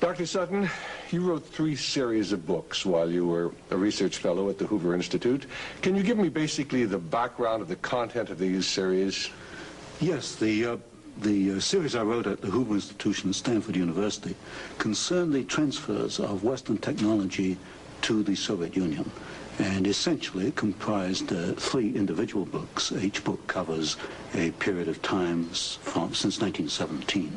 Dr. Sutton, you wrote 3 series of books while you were a research fellow at the Hoover Institute. Can you give me basically the background of the content of these series? Yes, the series I wrote at the Hoover Institution at Stanford University concerned the transfers of Western technology to the Soviet Union, and essentially it comprised 3 individual books. Each book covers a period of time since 1917.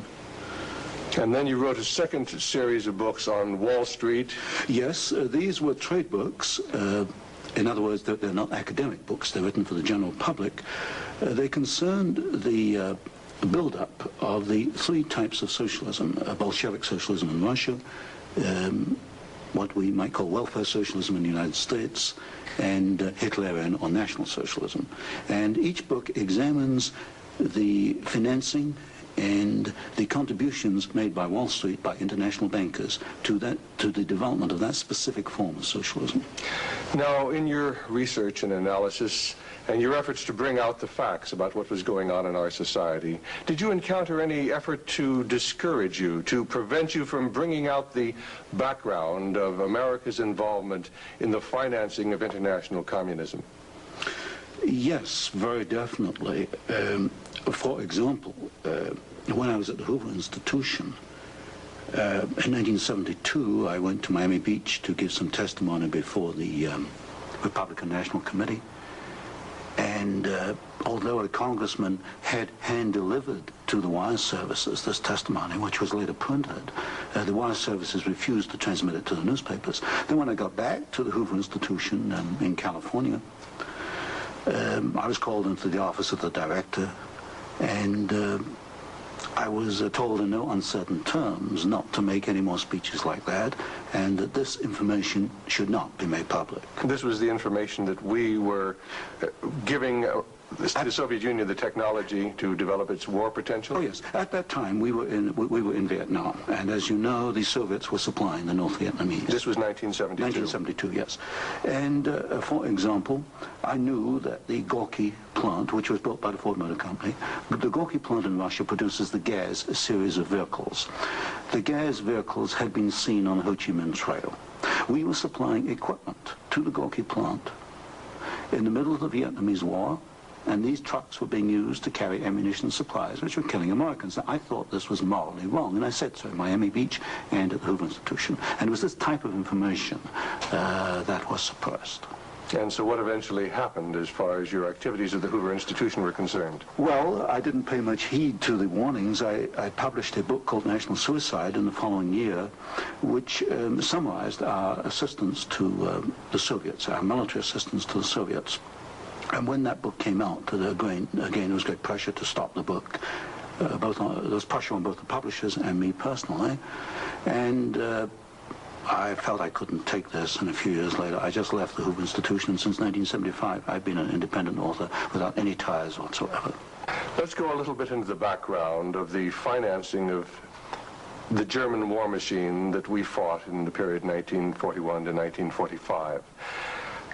And then you wrote a second series of books on Wall Street. Yes, these were trade books. In other words, they're not academic books. They're written for the general public. They concerned the build-up of the 3 types of socialism: Bolshevik socialism in Russia, what we might call welfare socialism in the United States, and Hitlerian or National Socialism. And each book examines the financing and the contributions made by Wall Street, by international bankers, to the development of that specific form of socialism. Now, in your research and analysis, and your efforts to bring out the facts about what was going on in our society, did you encounter any effort to discourage you, to prevent you from bringing out the background of America's involvement in the financing of international communism? Yes, very definitely. For example, when I was at the Hoover Institution, in 1972, I went to Miami Beach to give some testimony before the Republican National Committee. And although a congressman had hand-delivered to the wire services this testimony, which was later printed, the wire services refused to transmit it to the newspapers. Then when I got back to the Hoover Institution in California, I was called into the office of the director, and I was told in no uncertain terms not to make any more speeches like that, and that this information should not be made public. This was the information that we were giving the Soviet Union the technology to develop its war potential? Oh yes, at that time we were in Vietnam, and as you know, the Soviets were supplying the North Vietnamese. This was 1972? 1972, yes. And for example, I knew that the Gorky plant, which was built by the Ford Motor Company, the Gorky plant in Russia produces the Gaz series of vehicles. The Gaz vehicles had been seen on the Ho Chi Minh Trail. We were supplying equipment to the Gorky plant in the middle of the Vietnamese War, and these trucks were being used to carry ammunition supplies, which were killing Americans. Now, I thought this was morally wrong, and I said so at Miami Beach and at the Hoover Institution. And it was this type of information that was suppressed. And so what eventually happened as far as your activities at the Hoover Institution were concerned? Well, I didn't pay much heed to the warnings. I published a book called National Suicide in the following year, which summarized our assistance to the Soviets, our military assistance to the Soviets. And when that book came out, again, there was great pressure to stop the book. There was pressure on both the publishers and me personally. And I felt I couldn't take this, and a few years later, I just left the Hoover Institution, and since 1975, I've been an independent author without any ties whatsoever. Let's go a little bit into the background of the financing of the German war machine that we fought in the period 1941 to 1945.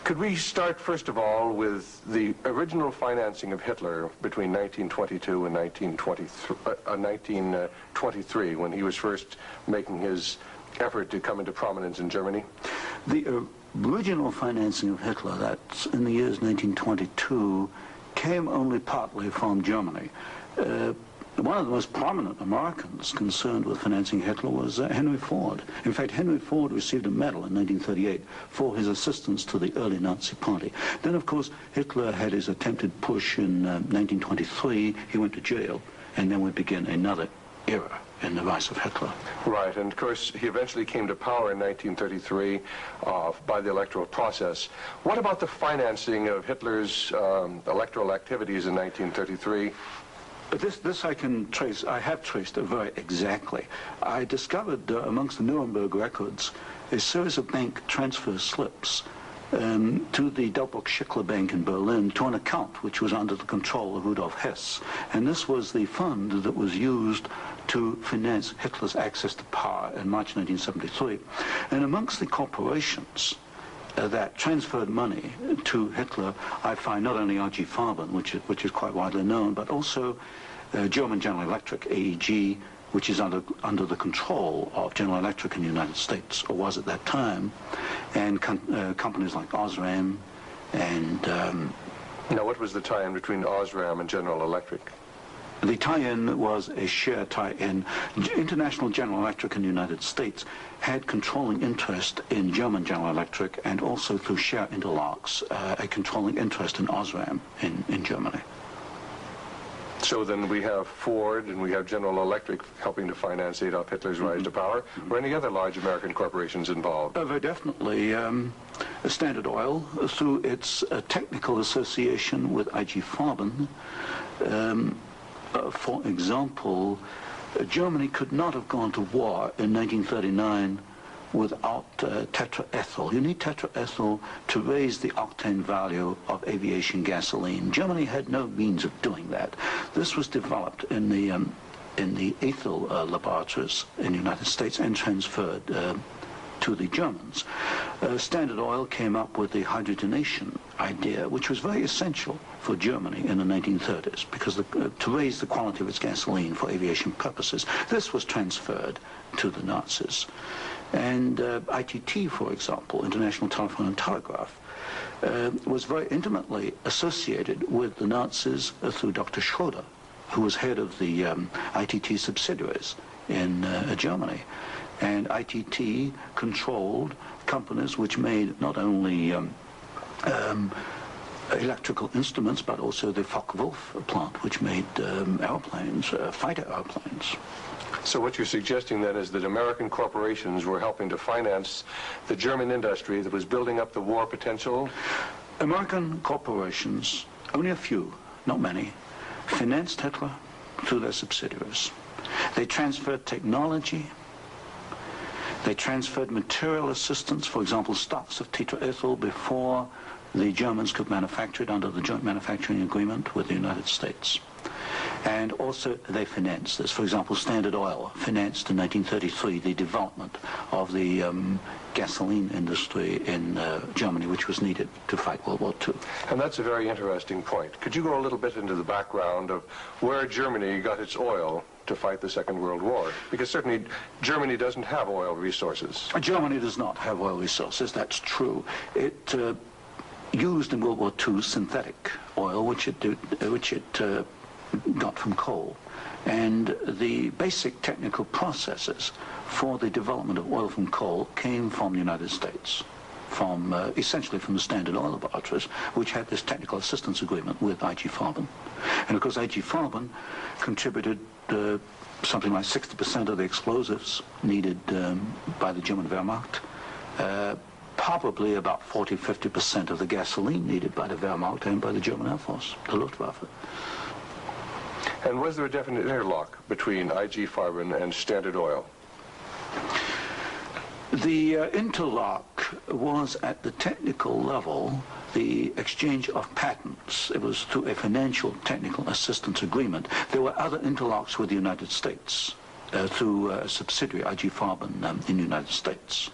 Could we start, first of all, with the original financing of Hitler between 1922 and 1923, when he was first making his effort to come into prominence in Germany? The original financing of Hitler, that's in the years 1922, came only partly from Germany. One of the most prominent Americans concerned with financing Hitler was Henry Ford. In fact, Henry Ford received a medal in 1938 for his assistance to the early Nazi Party. Then, of course, Hitler had his attempted push in 1923. He went to jail, and then we begin another era in the rise of Hitler. Right, and of course, he eventually came to power in 1933 by the electoral process. What about the financing of Hitler's electoral activities in 1933? This I can trace. I have traced it very exactly. I discovered amongst the Nuremberg records a series of bank transfer slips to the Delbrück-Schickler Bank in Berlin to an account which was under the control of Rudolf Hess. And this was the fund that was used to finance Hitler's access to power in March 1973. And amongst the corporations that transferred money to Hitler, I find not only R.G. Farben, which is quite widely known, but also German General Electric, AEG, which is under the control of General Electric in the United States, or was at that time, and companies like Osram and... Now, what was the tie-in between Osram and General Electric? The tie-in was a share tie-in. International General Electric in the United States had controlling interest in German General Electric, and also through share interlocks, a controlling interest in Osram in Germany. So then we have Ford and we have General Electric helping to finance Adolf Hitler's rise to power. Were any other large American corporations involved? Very definitely. Standard Oil, through its technical association with IG Farben, for example, Germany could not have gone to war in 1939 without tetraethyl. You need tetraethyl to raise the octane value of aviation gasoline. Germany had no means of doing that. This was developed in the ethyl laboratories in the United States and transferred to the Germans. Standard Oil came up with the hydrogenation idea, which was very essential for Germany in the 1930s, because to raise the quality of its gasoline for aviation purposes. This was transferred to the Nazis. And ITT, for example, International Telephone and Telegraph, was very intimately associated with the Nazis through Dr. Schroeder, who was head of the ITT subsidiaries in Germany. And ITT controlled companies which made not only electrical instruments, but also the Focke-Wulf plant, which made airplanes, fighter airplanes. So what you're suggesting then is that American corporations were helping to finance the German industry that was building up the war potential? American corporations, only a few, not many, financed Hitler through their subsidiaries. They transferred technology. They transferred material assistance, for example, stocks of tetraethyl before the Germans could manufacture it under the joint manufacturing agreement with the United States. And also they financed this. For example, Standard Oil financed in 1933 the development of the gasoline industry in Germany, which was needed to fight World War II. And that's a very interesting point. Could you go a little bit into the background of where Germany got its oil to fight the Second World War? Because certainly Germany doesn't have oil resources. Germany does not have oil resources, that's true. It used in World War II synthetic oil, which it got from coal. And the basic technical processes for the development of oil from coal came from the United States, from essentially from the Standard Oil laboratories, which had this technical assistance agreement with IG Farben. And of course IG Farben contributed something like 60% of the explosives needed by the German Wehrmacht, probably about 40–50% of the gasoline needed by the Wehrmacht and by the German Air Force, the Luftwaffe. And was there a definite interlock between IG Farben and Standard Oil? The interlock was at the technical level, the exchange of patents. It was through a financial technical assistance agreement. There were other interlocks with the United States through a subsidiary, IG Farben, in the United States.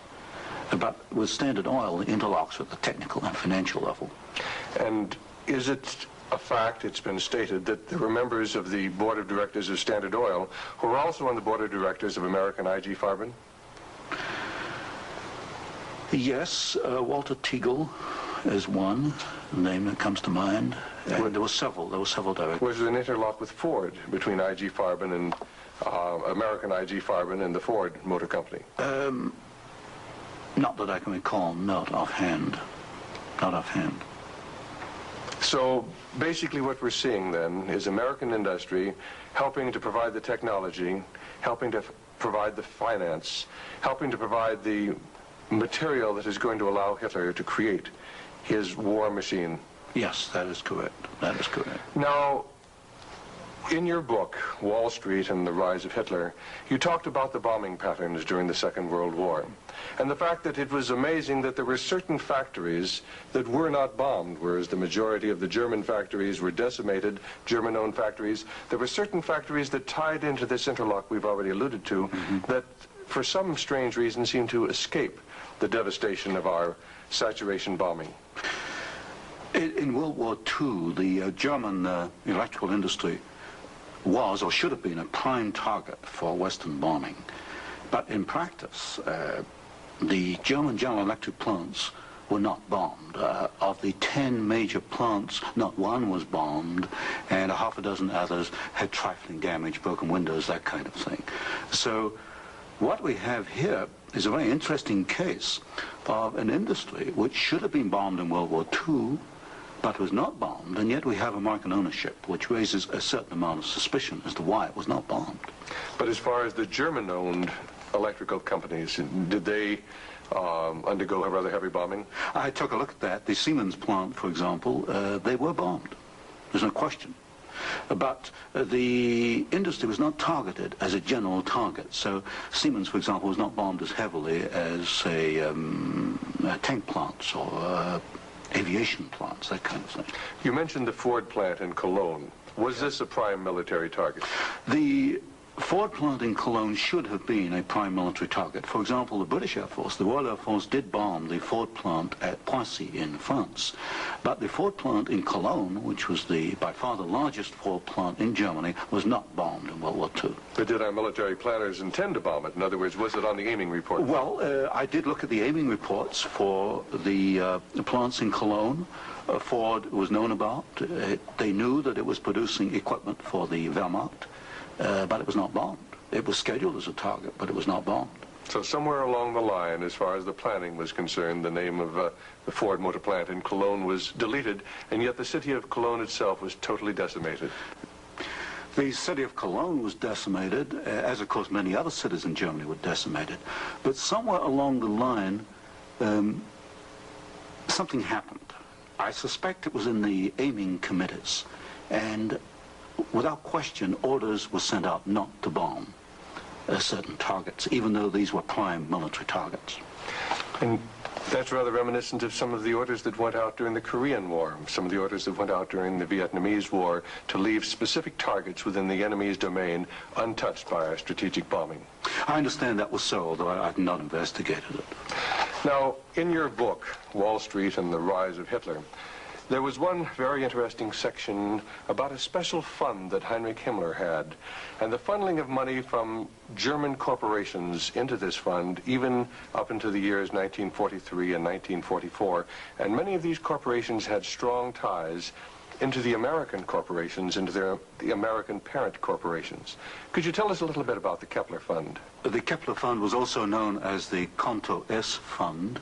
But with Standard Oil, the interlocks were at the technical and financial level. And is it a fact, it's been stated, that there were members of the board of directors of Standard Oil who were also on the board of directors of American IG Farben? Yes, Walter Teagle is one name that comes to mind. And there were several directors. Was there an interlock with Ford between IG Farben and American IG Farben and the Ford Motor Company? Not that I can recall, not offhand. Not offhand. So basically what we're seeing then is American industry helping to provide the technology, helping to provide the finance, helping to provide the material that is going to allow Hitler to create his war machine. Yes, that is correct. That is correct. Now, in your book, Wallstreet and the Rise of Hitler, you talked about the bombing patterns during the Second World War, and the fact that it was amazing that there were certain factories that were not bombed, whereas the majority of the German factories were decimated, German-owned factories. There were certain factories that tied into this interlock we've already alluded to, that for some strange reason seemed to escape the devastation of our saturation bombing. In World War II, the German electrical industry was or should have been a prime target for Western bombing. But in practice, the German General Electric plants were not bombed. Of the 10 major plants, not one was bombed, and a half a dozen others had trifling damage, broken windows, that kind of thing. So what we have here is a very interesting case of an industry which should have been bombed in World War II, but was not bombed, and yet we have American ownership, which raises a certain amount of suspicion as to why it was not bombed. But as far as the German-owned electrical companies, did they undergo a rather heavy bombing? I took a look at that. The Siemens plant, for example, they were bombed. There's no question. But the industry was not targeted as a general target. So Siemens, for example, was not bombed as heavily as, say, tank plants or aviation plants, that kind of thing. You mentioned the Ford plant in Cologne. Was this a prime military target? The Ford plant in Cologne should have been a prime military target. For example, the British Air Force, the Royal Air Force, did bomb the Ford plant at Poissy in France. But the Ford plant in Cologne, which was by far the largest Ford plant in Germany, was not bombed in World War II. But did our military planners intend to bomb it? In other words, was it on the aiming report? Well, I did look at the aiming reports for the plants in Cologne. Ford was known about. They knew that it was producing equipment for the Wehrmacht. But it was not bombed. It was scheduled as a target, but it was not bombed. So somewhere along the line, as far as the planning was concerned, the name of the Ford motor plant in Cologne was deleted, and yet the city of Cologne itself was totally decimated. The city of Cologne was decimated, as of course many other cities in Germany were decimated. But somewhere along the line, something happened. I suspect it was in the aiming committees, and without question, orders were sent out not to bomb certain targets, even though these were prime military targets. And that's rather reminiscent of some of the orders that went out during the Korean War, some of the orders that went out during the Vietnamese War to leave specific targets within the enemy's domain untouched by our strategic bombing. I understand that was so, although I've not investigated it. Now, in your book, Wallstreet and the Rise of Hitler, there was one very interesting section about a special fund that Heinrich Himmler had, and the funneling of money from German corporations into this fund, even up into the years 1943 and 1944. And many of these corporations had strong ties into the American corporations, into the American parent corporations. Could you tell us a little bit about the Kepler Fund? The Kepler Fund was also known as the Konto S Fund.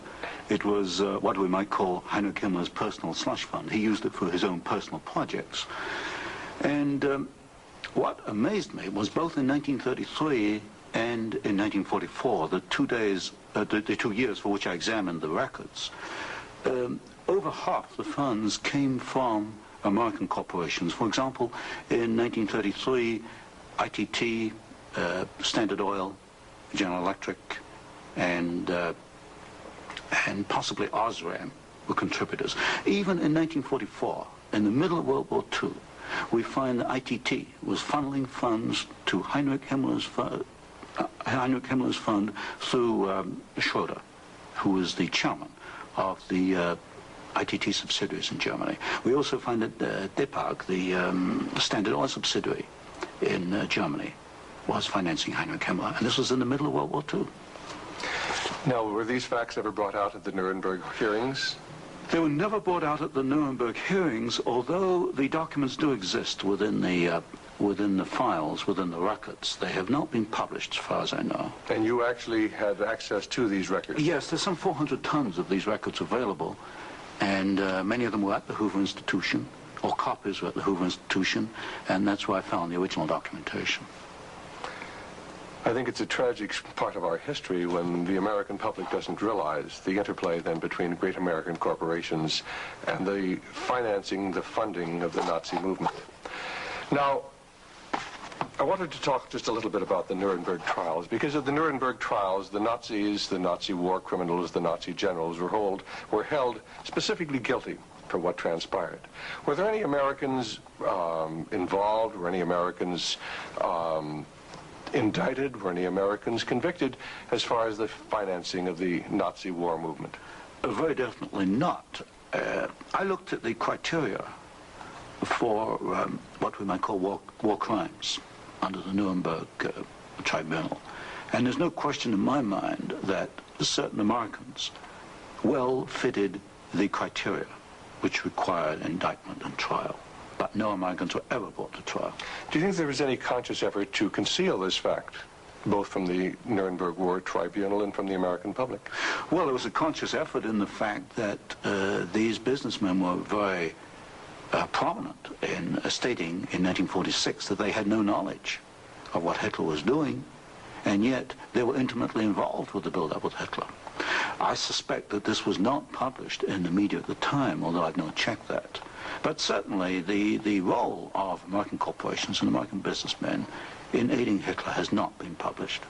It was what we might call Heinrich Himmler's personal slush fund. He used it for his own personal projects. And what amazed me was both in 1933 and in 1944, the 2 years for which I examined the records, over half the funds came from American corporations. For example, in 1933, ITT, Standard Oil, General Electric, and possibly Osram were contributors. Even in 1944, in the middle of World War II, we find that ITT was funneling funds to Heinrich Himmler's fund through Schroeder, who was the chairman of the ITT subsidiaries in Germany. We also find that Depag, the Standard Oil subsidiary in Germany, was financing Heinrich Himmler, and this was in the middle of World War II. Now, were these facts ever brought out at the Nuremberg hearings? They were never brought out at the Nuremberg hearings, although the documents do exist within the files, within the records. They have not been published, as far as I know. And you actually had access to these records? Yes, there's some 400 tons of these records available, and many of them were at the Hoover Institution, or copies were at the Hoover Institution, and that's where I found the original documentation. I think it's a tragic part of our history when the American public doesn't realize the interplay then between great American corporations and the financing, the funding of the Nazi movement. Now, I wanted to talk just a little bit about the Nuremberg trials, because at the Nuremberg trials, the Nazis, the Nazi war criminals, the Nazi generals were held specifically guilty for what transpired. Were there any Americans involved? Were any Americans indicted? Were any Americans convicted as far as the financing of the Nazi war movement? Very definitely not. I looked at the criteria for what we might call war crimes under the Nuremberg Tribunal. And there's no question in my mind that certain Americans well fitted the criteria which required indictment and trial. But no Americans were ever brought to trial. Do you think there was any conscious effort to conceal this fact, both from the Nuremberg War Tribunal and from the American public? Well, there was a conscious effort in the fact that these businessmen were very prominent in stating in 1946 that they had no knowledge of what Hitler was doing, and yet they were intimately involved with the build-up with Hitler. I suspect that this was not published in the media at the time, although I've not checked that. But certainly the role of American corporations and American businessmen in aiding Hitler has not been published.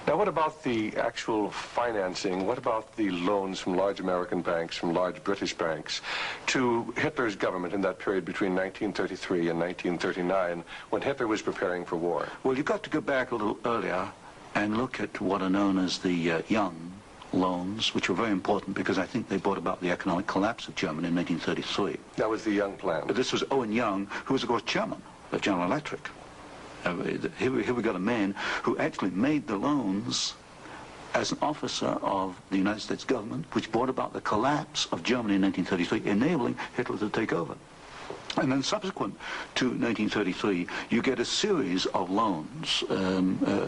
Now, what about the actual financing? What about the loans from large American banks, from large British banks, to Hitler's government in that period between 1933 and 1939, when Hitler was preparing for war? Well, you've got to go back a little earlier and look at what are known as the Young loans, which were very important because I think they brought about the economic collapse of Germany in 1933. That was the Young plan. This was Owen Young, who was, of course, chairman of General Electric. Here we got a man who actually made the loans as an officer of the United States government, which brought about the collapse of Germany in 1933, enabling Hitler to take over. And then subsequent to 1933, you get a series of loans. A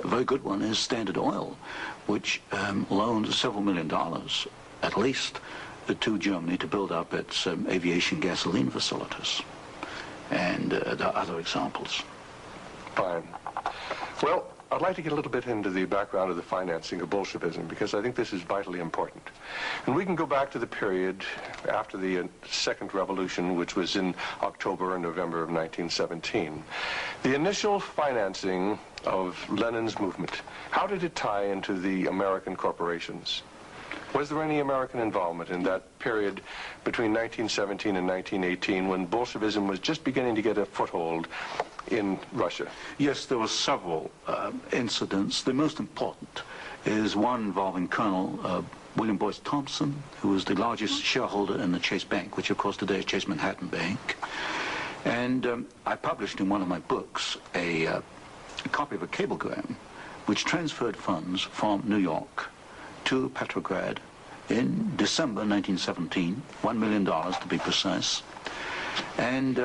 very good one is Standard Oil, which loaned several $1 million, at least, to Germany to build up its aviation gasoline facilities. And there are other examples. Fine. Well, I'd like to get a little bit into the background of the financing of Bolshevism, because I think this is vitally important. And we can go back to the period after the Second Revolution, which was in October and November of 1917. The initial financing of Lenin's movement, how did it tie into the American corporations? Was there any American involvement in that period between 1917 and 1918, when Bolshevism was just beginning to get a foothold in Russia? Yes, there were several incidents. The most important is one involving Colonel William Boyce Thompson, who was the largest shareholder in the Chase Bank, which of course today is Chase Manhattan Bank. And I published in one of my books a copy of a cablegram which transferred funds from New York to Petrograd in December 1917, $1 million to be precise. And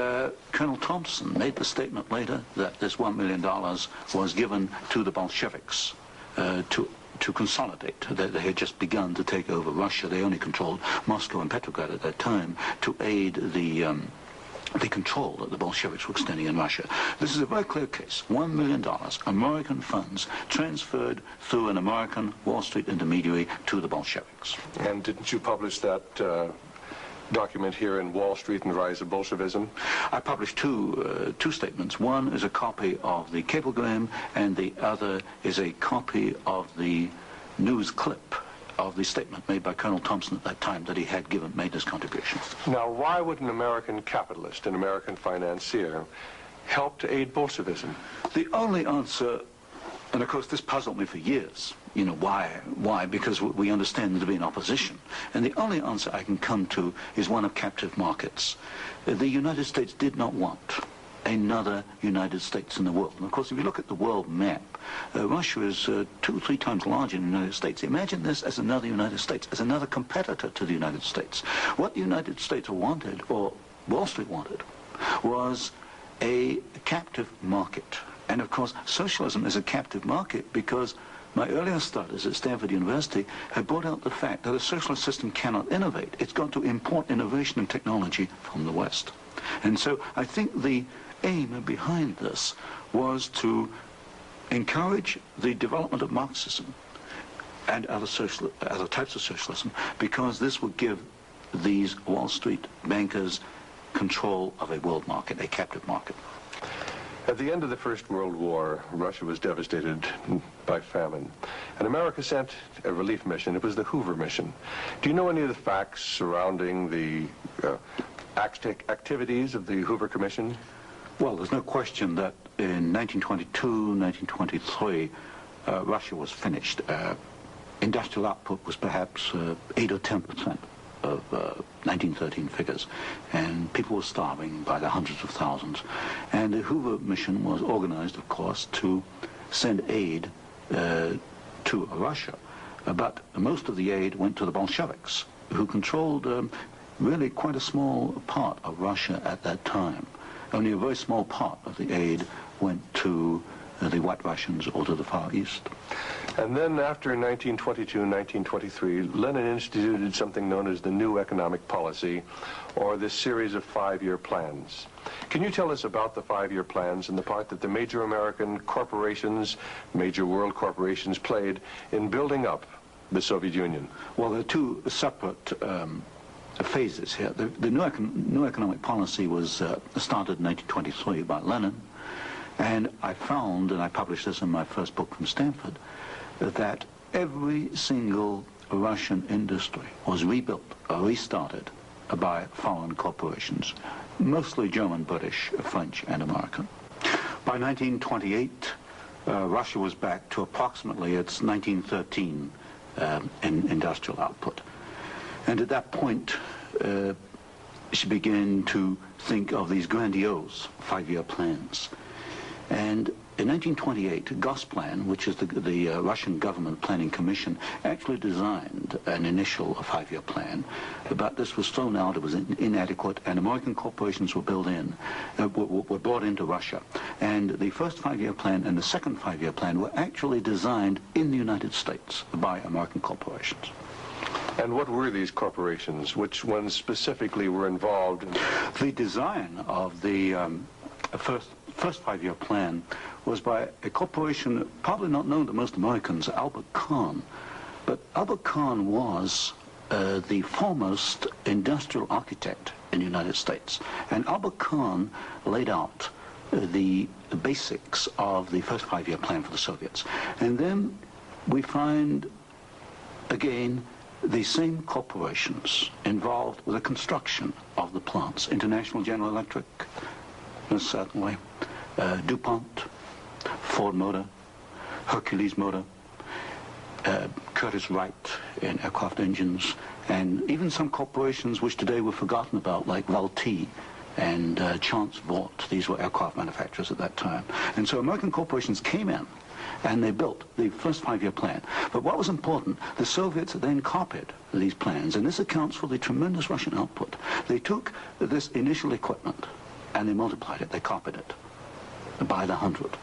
Colonel Thompson made the statement later that this $1 million was given to the Bolsheviks to consolidate. They had just begun to take over Russia. They only controlled Moscow and Petrograd at that time, to aid the control that the Bolsheviks were extending in Russia. This is a very clear case. $1 million, American funds, transferred through an American Wall Street intermediary to the Bolsheviks. And didn't you publish that document here in Wallstreet and the Rise of Bolshevism? I published two statements. One is a copy of the cablegram, and the other is a copy of the news clip of the statement made by Colonel Thompson at that time that he had made this contribution. Now, why would an American capitalist, an American financier, help to aid Bolshevism? The only answer, and of course this puzzled me for years, you know, why? Why? Because we understand there to be an opposition. And the only answer I can come to is one of captive markets. The United States did not want another United States in the world. And of course, if you look at the world map, Russia is 2 or 3 times larger than the United States. Imagine this as another United States, as another competitor to the United States. What the United States wanted, or Wall Street wanted, was a captive market. And of course, socialism is a captive market because my earlier studies at Stanford University had brought out the fact that a socialist system cannot innovate. It's got to import innovation and technology from the West. And so I think the aim behind this was to encourage the development of Marxism and other types of socialism, because this would give these Wall Street bankers control of a world market, a captive market. At the end of the First World War, Russia was devastated by famine, and America sent a relief mission. It was the Hoover mission. Do you know any of the facts surrounding the activities of the Hoover Commission? Well, there's no question that in 1922, 1923, Russia was finished. Industrial output was perhaps 8 or 10% of 1913 figures, and people were starving by the hundreds of thousands. And the Hoover mission was organized, of course, to send aid to Russia. But most of the aid went to the Bolsheviks, who controlled really quite a small part of Russia at that time. Only a very small part of the aid went to the White Russians or to the Far East. And then after 1922 and 1923, Lenin instituted something known as the New Economic Policy, or this series of 5-year plans. Can you tell us about the 5-year plans and the part that the major American corporations, major world corporations, played in building up the Soviet Union? Well, there are two separate phases here. The new economic policy was started in 1923 by Lenin, and I found, and I published this in my first book from Stanford, that every single Russian industry was rebuilt or restarted by foreign corporations, mostly German, British, French, and American. By 1928, Russia was back to approximately its 1913 industrial output. And at that point, she began to think of these grandiose 5-year plans. And in 1928, Gosplan, which is the Russian government planning commission, actually designed an initial 5-year plan, but this was thrown out, it was inadequate, and American corporations were brought into Russia. And the first 5-year plan and the second 5-year plan were actually designed in the United States by American corporations. And what were these corporations? Which ones specifically were involved? The design of the first 5-year plan was by a corporation probably not known to most Americans, Albert Kahn. But Albert Kahn was the foremost industrial architect in the United States. And Albert Kahn laid out the basics of the first 5-year plan for the Soviets. And then we find, again, the same corporations involved with the construction of the plants. International General Electric, certainly, DuPont, Ford Motor, Hercules Motor, Curtiss-Wright in aircraft engines, and even some corporations which today were forgotten about, like Vultee and Chance Vought. These were aircraft manufacturers at that time. And so American corporations came in and they built the first 5-year plan. But what was important, the Soviets then copied these plans, and this accounts for the tremendous Russian output. They took this initial equipment and they multiplied it, they copied it by the 100.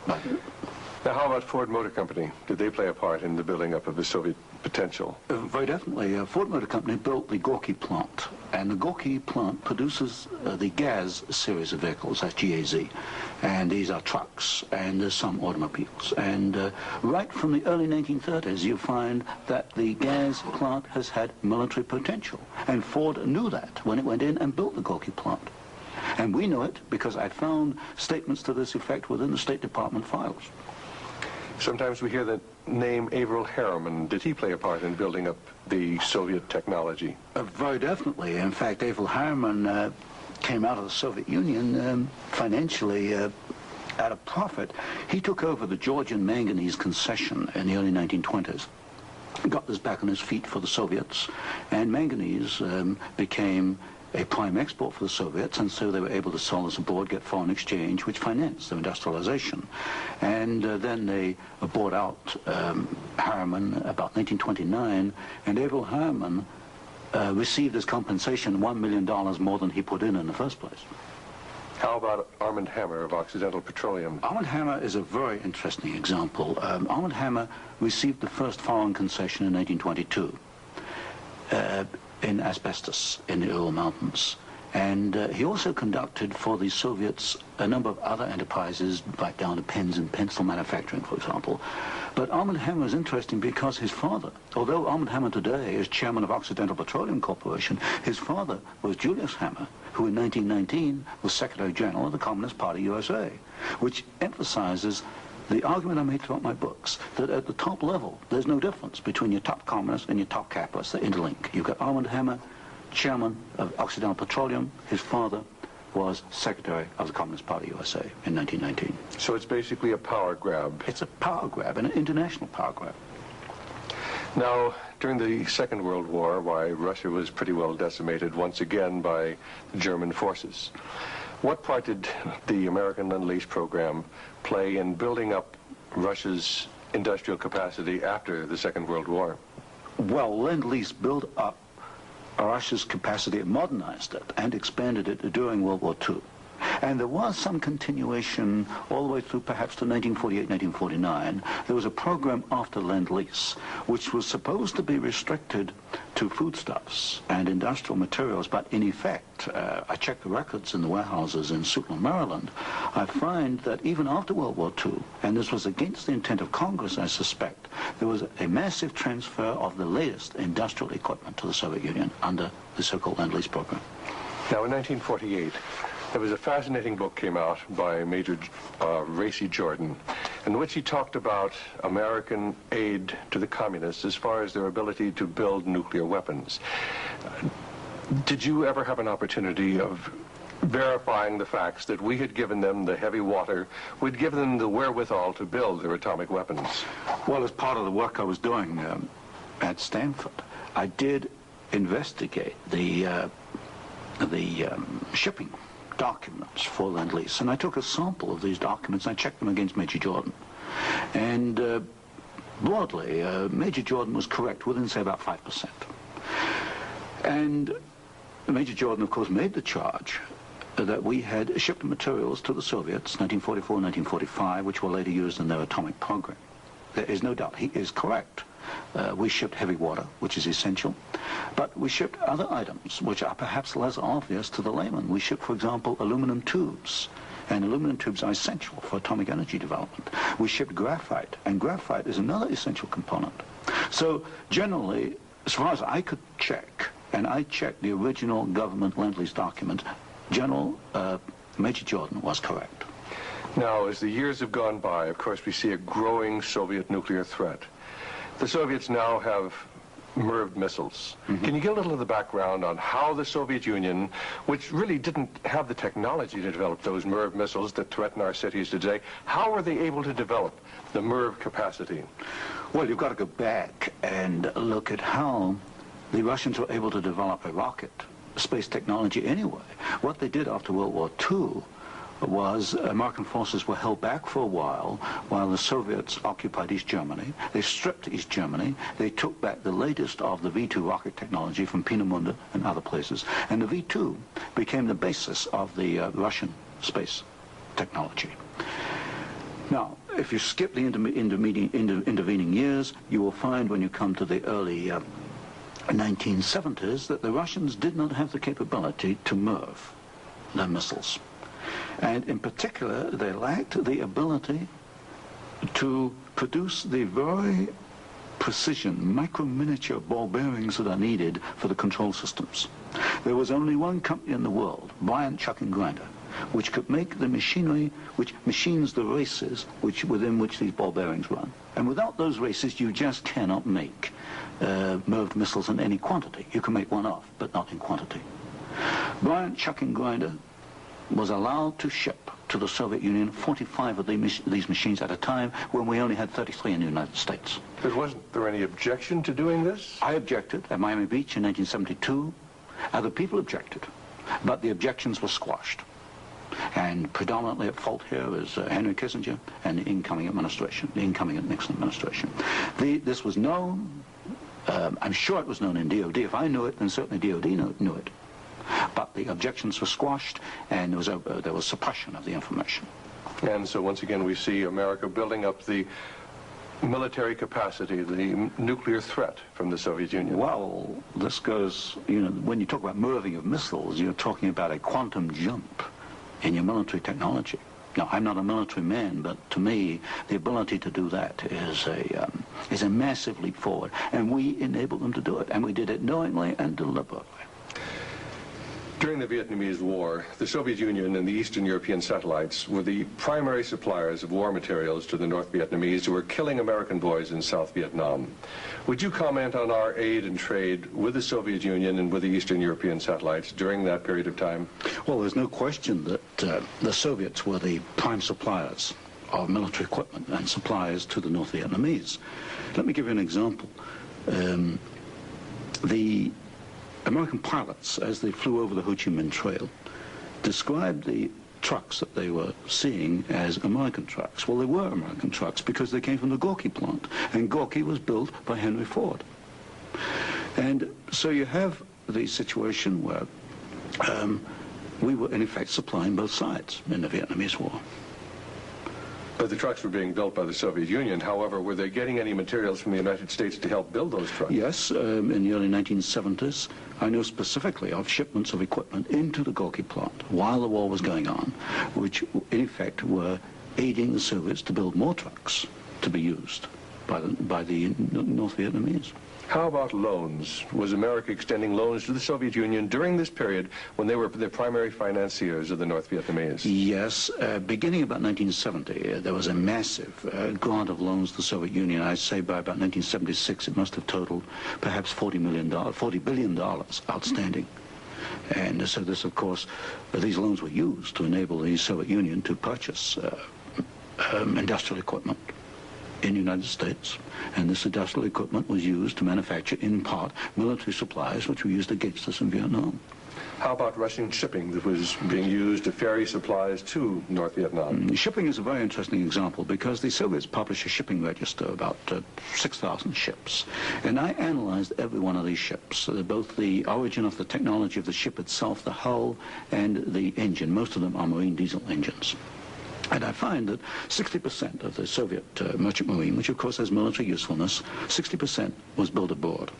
Now, how about Ford Motor Company? Did they play a part in the building up of the Soviet potential? Very definitely. Ford Motor Company built the Gorky plant, and the Gorky plant produces the GAZ series of vehicles, that's GAZ, and these are trucks and some automobiles. And right from the early 1930s, you find that the GAZ plant has had military potential, and Ford knew that when it went in and built the Gorky plant. And we know it because I found statements to this effect within the State Department files. Sometimes we hear the name Averell Harriman. Did he play a part in building up the Soviet technology? Very definitely. In fact, Averell Harriman came out of the Soviet Union financially at a profit. He took over the Georgian manganese concession in the early 1920s. Got this back on his feet for the Soviets, and manganese became a prime export for the Soviets, and so they were able to sell this abroad, get foreign exchange, which financed their industrialization. And then they bought out Harriman about 1929, and Averell Harriman received as compensation $1 million more than he put in the first place. How about Armand Hammer of Occidental Petroleum? Armand Hammer is a very interesting example. Armand Hammer received the first foreign concession in 1922. In asbestos in the Ural Mountains. And he also conducted for the Soviets a number of other enterprises, right down to pens and pencil manufacturing, for example. But Armand Hammer is interesting because his father, although Armand Hammer today is chairman of Occidental Petroleum Corporation, his father was Julius Hammer, who in 1919 was Secretary General of the Communist Party USA, which emphasizes the argument I made throughout my books, that at the top level, there's no difference between your top communists and your top capitalists. They interlink. You've got Armand Hammer, chairman of Occidental Petroleum. His father was Secretary of the Communist Party USA in 1919. So it's basically a power grab. It's a power grab, an international power grab. Now, during the Second World War, why, Russia was pretty well decimated once again by German forces. What part did the American Lend-Lease program play in building up Russia's industrial capacity after the Second World War? Well, Lend-Lease built up Russia's capacity, modernized it, and expanded it during World War II. And there was some continuation all the way through perhaps to 1948, 1949. There was a program after Lend-Lease, which was supposed to be restricted to foodstuffs and industrial materials, but in effect, I checked the records in the warehouses in Sutton, Maryland, I find that even after World War II, and this was against the intent of Congress, I suspect, there was a massive transfer of the latest industrial equipment to the Soviet Union under the so-called Lend-Lease program. Now, in 1948, there was a fascinating book came out by Major Racy Jordan, in which he talked about American aid to the communists as far as their ability to build nuclear weapons. Did you ever have an opportunity of verifying the facts that we had given them the heavy water, we'd given them the wherewithal to build their atomic weapons? Well, as part of the work I was doing at Stanford, I did investigate the shipping documents for Lend-Lease, and I took a sample of these documents and I checked them against Major Jordan. And broadly, Major Jordan was correct within, say, about 5%. And Major Jordan, of course, made the charge that we had shipped materials to the Soviets, 1944, 1945, which were later used in their atomic program. There is no doubt he is correct. We shipped heavy water, which is essential, but we shipped other items which are perhaps less obvious to the layman. We shipped, for example, aluminum tubes, and aluminum tubes are essential for atomic energy development. We shipped graphite, and graphite is another essential component. So generally, as far as I could check, and I checked the original government Lend-Lease document, General Major Jordan was correct. Now, as the years have gone by, of course, we see a growing Soviet nuclear threat. The Soviets now have MIRV missiles. Mm-hmm. Can you give a little of the background on how the Soviet Union, which really didn't have the technology to develop those MIRV missiles that threaten our cities today, how were they able to develop the MIRV capacity? Well, you've got to go back and look at how the Russians were able to develop a rocket, space technology anyway. What they did after World War II was American forces were held back for a while the Soviets occupied East Germany. They stripped East Germany. They took back the latest of the V-2 rocket technology from Peenemünde and other places. And the V-2 became the basis of the Russian space technology. Now, if you skip the intervening years, you will find when you come to the early 1970s that the Russians did not have the capability to MIRV their missiles. And in particular, they lacked the ability to produce the very precision, micro-miniature ball bearings that are needed for the control systems. There was only one company in the world, Bryant, Chuck and Grinder, which could make the machinery which machines the races within which these ball bearings run. And without those races, you just cannot make MIRV missiles in any quantity. You can make one off, but not in quantity. Bryant, Chuck and Grinder was allowed to ship to the Soviet Union 45 of these machines at a time when we only had 33 in the United States. But wasn't there any objection to doing this? I objected at Miami Beach in 1972. Other people objected, but the objections were squashed. And predominantly at fault here is Henry Kissinger and the incoming administration, the incoming Nixon administration. This was known, I'm sure it was known in DOD. If I knew it, then certainly DOD knew it. But the objections were squashed, and there was suppression of the information. And so once again we see America building up the military capacity, the nuclear threat from the Soviet Union. Well, this goes, when you talk about MIRVing of missiles, you're talking about a quantum jump in your military technology. Now, I'm not a military man, but to me, the ability to do that is a massive leap forward, and we enabled them to do it, and we did it knowingly and deliberately. During the Vietnamese War, the Soviet Union and the Eastern European satellites were the primary suppliers of war materials to the North Vietnamese who were killing American boys in South Vietnam. Would you comment on our aid and trade with the Soviet Union and with the Eastern European satellites during that period of time? Well, there's no question that the Soviets were the prime suppliers of military equipment and supplies to the North Vietnamese. Let me give you an example. the American pilots, as they flew over the Ho Chi Minh Trail, described the trucks that they were seeing as American trucks. Well, they were American trucks because they came from the Gorky plant, and Gorky was built by Henry Ford. And so you have the situation where we were, in effect, supplying both sides in the Vietnamese War. But the trucks were being built by the Soviet Union. However, were they getting any materials from the United States to help build those trucks? Yes, in the early 1970s, I know specifically of shipments of equipment into the Gorky plant while the war was going on, which in effect were aiding the Soviets to build more trucks to be used by the North Vietnamese. How about loans? Was America extending loans to the Soviet Union during this period when they were the primary financiers of the North Vietnamese? Yes. Beginning about 1970, there was a massive grant of loans to the Soviet Union. I'd say by about 1976, it must have totaled perhaps $40 billion outstanding. And so this, of course, these loans were used to enable the Soviet Union to purchase industrial equipment in the United States, and this industrial equipment was used to manufacture, in part, military supplies which were used against us in Vietnam. How about Russian shipping that was being used to ferry supplies to North Vietnam? Shipping is a very interesting example because the Soviets published a shipping register, about 6,000 ships, and I analyzed every one of these ships, both the origin of the technology of the ship itself, the hull, and the engine. Most of them are marine diesel engines. And I find that 60% of the Soviet merchant marine, which of course has military usefulness, 60% was built aboard.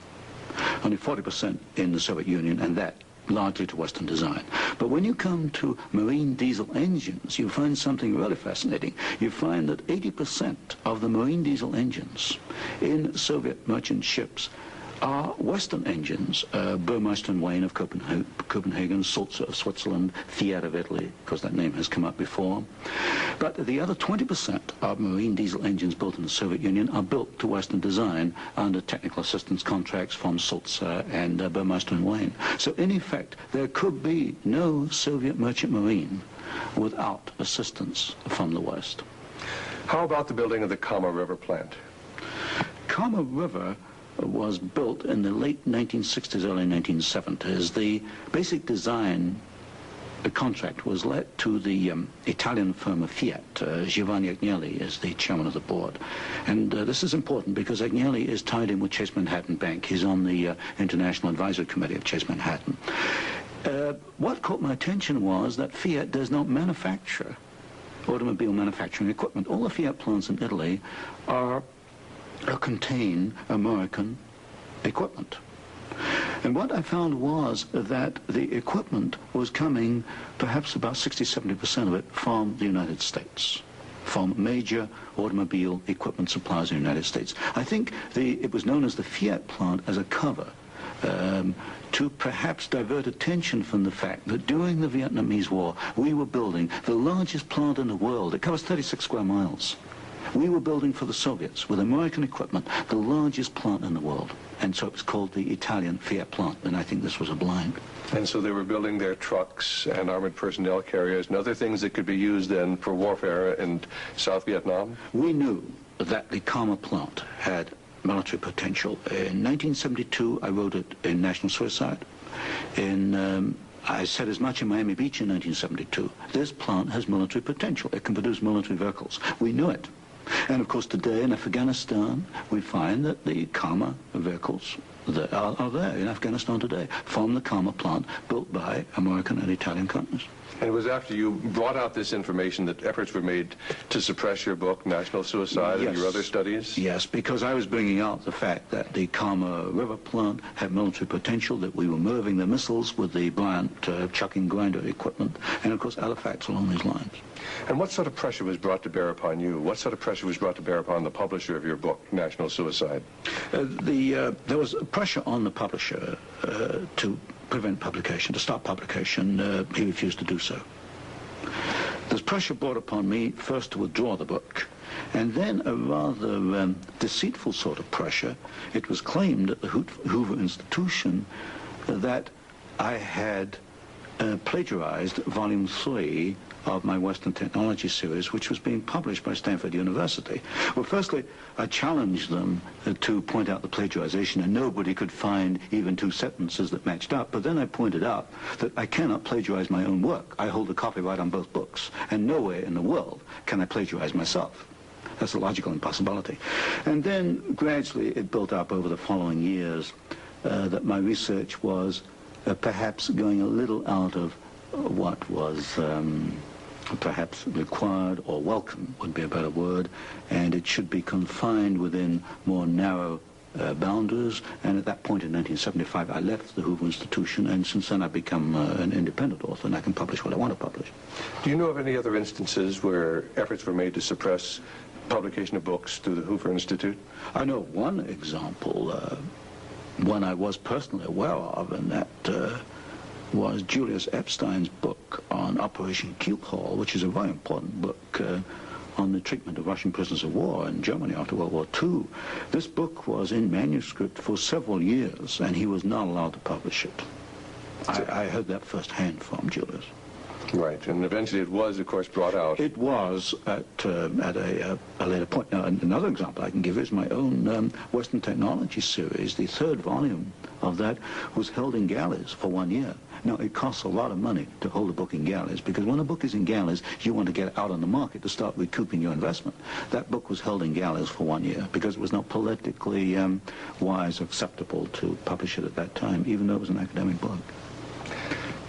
Only 40% in the Soviet Union, and that largely to Western design. But when you come to marine diesel engines, you find something really fascinating. You find that 80% of the marine diesel engines in Soviet merchant ships are Western engines, Burmeister and Wain of Copenhagen, Sulzer of Switzerland, Fiat of Italy, because that name has come up before. But the other 20% of marine diesel engines built in the Soviet Union are built to Western design under technical assistance contracts from Sulzer and Burmeister and Wain. So in effect, there could be no Soviet merchant marine without assistance from the West. How about the building of the Kama River plant? Kama River was built in the late 1960s, early 1970s. The basic design contract was let to the Italian firm of Fiat. Giovanni Agnelli is the chairman of the board. And this is important because Agnelli is tied in with Chase Manhattan Bank. He's on the International Advisory Committee of Chase Manhattan. What caught my attention was that Fiat does not manufacture automobile manufacturing equipment. All the Fiat plants in Italy contain American equipment. And what I found was that the equipment was coming, perhaps about 60-70% of it, from the United States, from major automobile equipment suppliers in the United States. I think it was known as the Fiat plant as a cover to perhaps divert attention from the fact that during the Vietnamese War, we were building the largest plant in the world. It covers 36 square miles. We were building for the Soviets, with American equipment, the largest plant in the world. And so it was called the Italian Fiat plant, and I think this was a blind. And so they were building their trucks and armored personnel carriers and other things that could be used then for warfare in South Vietnam? We knew that the Kama plant had military potential. In 1972, I wrote it in National Suicide. I said as much in Miami Beach in 1972. This plant has military potential. It can produce military vehicles. We knew it. And of course today in Afghanistan we find that the Kama vehicles that are there in Afghanistan today from the Kama plant built by American and Italian companies. And it was after you brought out this information that efforts were made to suppress your book, National Suicide, Yes. and your other studies? Yes, because I was bringing out the fact that the Kama River plant had military potential, that we were moving the missiles with the Bryant chucking grinder equipment, and of course other facts along these lines. And what sort of pressure was brought to bear upon you? What sort of pressure was brought to bear upon the publisher of your book, National Suicide? There was pressure on the publisher to prevent publication, to stop publication. He refused to do so. There's pressure brought upon me first to withdraw the book, and then a rather deceitful sort of pressure. It was claimed at the Hoover Institution that I had plagiarized Volume 3 of my Western Technology series, which was being published by Stanford University. Well, firstly, I challenged them to point out the plagiarization, and nobody could find even 2 sentences that matched up. But then I pointed out that I cannot plagiarize my own work. I hold the copyright on both books, and nowhere in the world can I plagiarize myself. That's a logical impossibility. And then gradually it built up over the following years that my research was perhaps going a little out of what was perhaps required or welcome would be a better word, and it should be confined within more narrow boundaries. And at that point in 1975 I left the Hoover Institution, and since then I've become an independent author, and I can publish what I want to publish. Do you know of any other instances where efforts were made to suppress publication of books through the Hoover Institute? I know one example, one I was personally aware of, and that was Julius Epstein's book on Operation Keelhaul, which is a very important book on the treatment of Russian prisoners of war in Germany after World War II. This book was in manuscript for several years, and he was not allowed to publish it. I heard that firsthand from Julius. Right, and eventually it was, of course, brought out. It was at a later point. Now, another example I can give is my own Western Technology series. The 3rd volume of that was held in galleys for 1 year. Now, it costs a lot of money to hold a book in galleys, because when a book is in galleys, you want to get it out on the market to start recouping your investment. That book was held in galleys for 1 year because it was not politically wise or acceptable to publish it at that time, even though it was an academic book.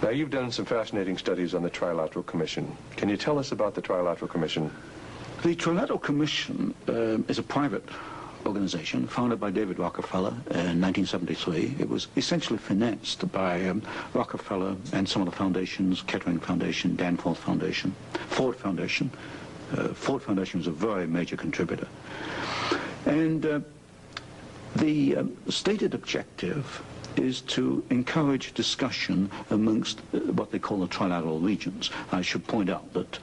Now, you've done some fascinating studies on the Trilateral Commission. Can you tell us about the Trilateral Commission? The Trilateral Commission is a private organization founded by David Rockefeller in 1973. It was essentially financed by Rockefeller and some of the foundations, Kettering Foundation, Danforth Foundation, Ford Foundation. Ford Foundation was a very major contributor. And the stated objective is to encourage discussion amongst what they call the trilateral regions. I should point out that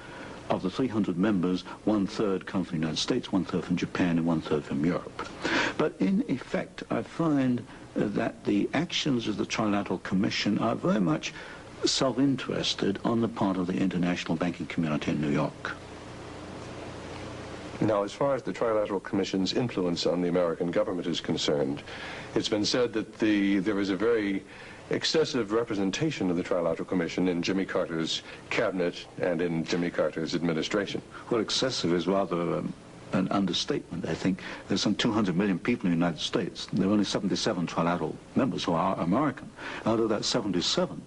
of the 300 members, 1/3 come from the United States, 1/3 from Japan, and 1/3 from Europe. But in effect, I find that the actions of the Trilateral Commission are very much self-interested on the part of the international banking community in New York. Now, as far as the Trilateral Commission's influence on the American government is concerned, it's been said that there is a very excessive representation of the Trilateral Commission in Jimmy Carter's cabinet and in Jimmy Carter's administration. Well, excessive is rather an understatement. I think there's some 200 million people in the United States. There are only 77 trilateral members who are American. Out of that 77,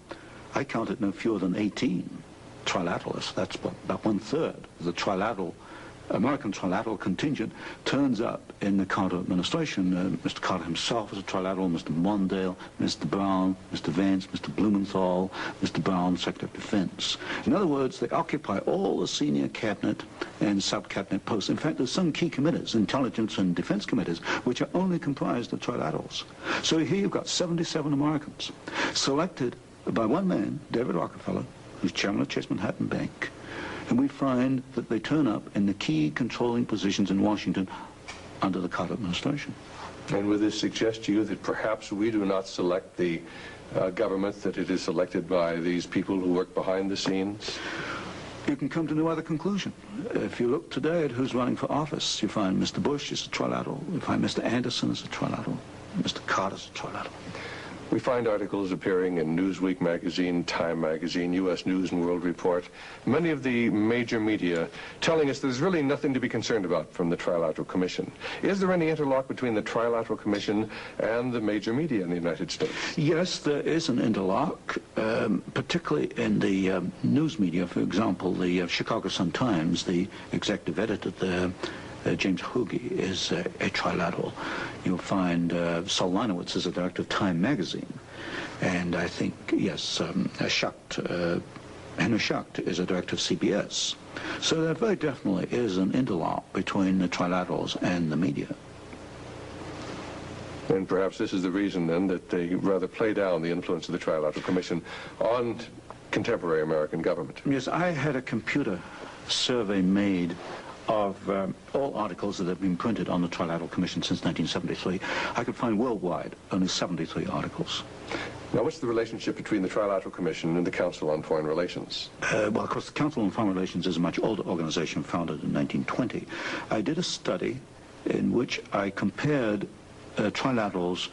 I counted no fewer than 18 trilateralists. That's about 1/3 of the American trilateral contingent turns up in the Carter administration. Mr. Carter himself was a trilateral, Mr. Mondale, Mr. Brown, Mr. Vance, Mr. Blumenthal, Mr. Brown, Secretary of Defense. In other words, they occupy all the senior cabinet and sub-cabinet posts. In fact, there's some key committees, intelligence and defense committees, which are only comprised of trilaterals. So here you've got 77 Americans selected by one man, David Rockefeller, who's chairman of Chase Manhattan Bank. And we find that they turn up in the key controlling positions in Washington under the Carter administration. And would this suggest to you that perhaps we do not select the government, that it is selected by these people who work behind the scenes? You can come to no other conclusion. If you look today at who's running for office, you find Mr. Bush is a trilateral, you find Mr. Anderson is a trilateral, Mr. Carter is a trilateral. We find articles appearing in Newsweek magazine, Time magazine, U.S. News and World Report, many of the major media telling us there's really nothing to be concerned about from the Trilateral Commission. Is there any interlock between the Trilateral Commission and the major media in the United States? Yes, there is an interlock, particularly in the news media. For example, the Chicago Sun-Times, the executive editor there, James Hoagie, is a trilateral. You'll find Saul Leinowitz is a director of Time magazine. And I think, yes, Henry Schacht is a director of CBS. So there very definitely is an interlock between the trilaterals and the media. And perhaps this is the reason, then, that they rather play down the influence of the Trilateral Commission on contemporary American government. Yes, I had a computer survey made of all articles that have been printed on the Trilateral Commission since 1973. I could find worldwide only 73 articles. Now, what's the relationship between the Trilateral Commission and the Council on Foreign Relations? Well, of course, the Council on Foreign Relations is a much older organization founded in 1920. I did a study in which I compared trilaterals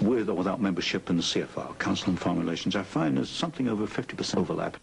with or without membership in the CFR, Council on Foreign Relations. I find there's something over 50% overlap.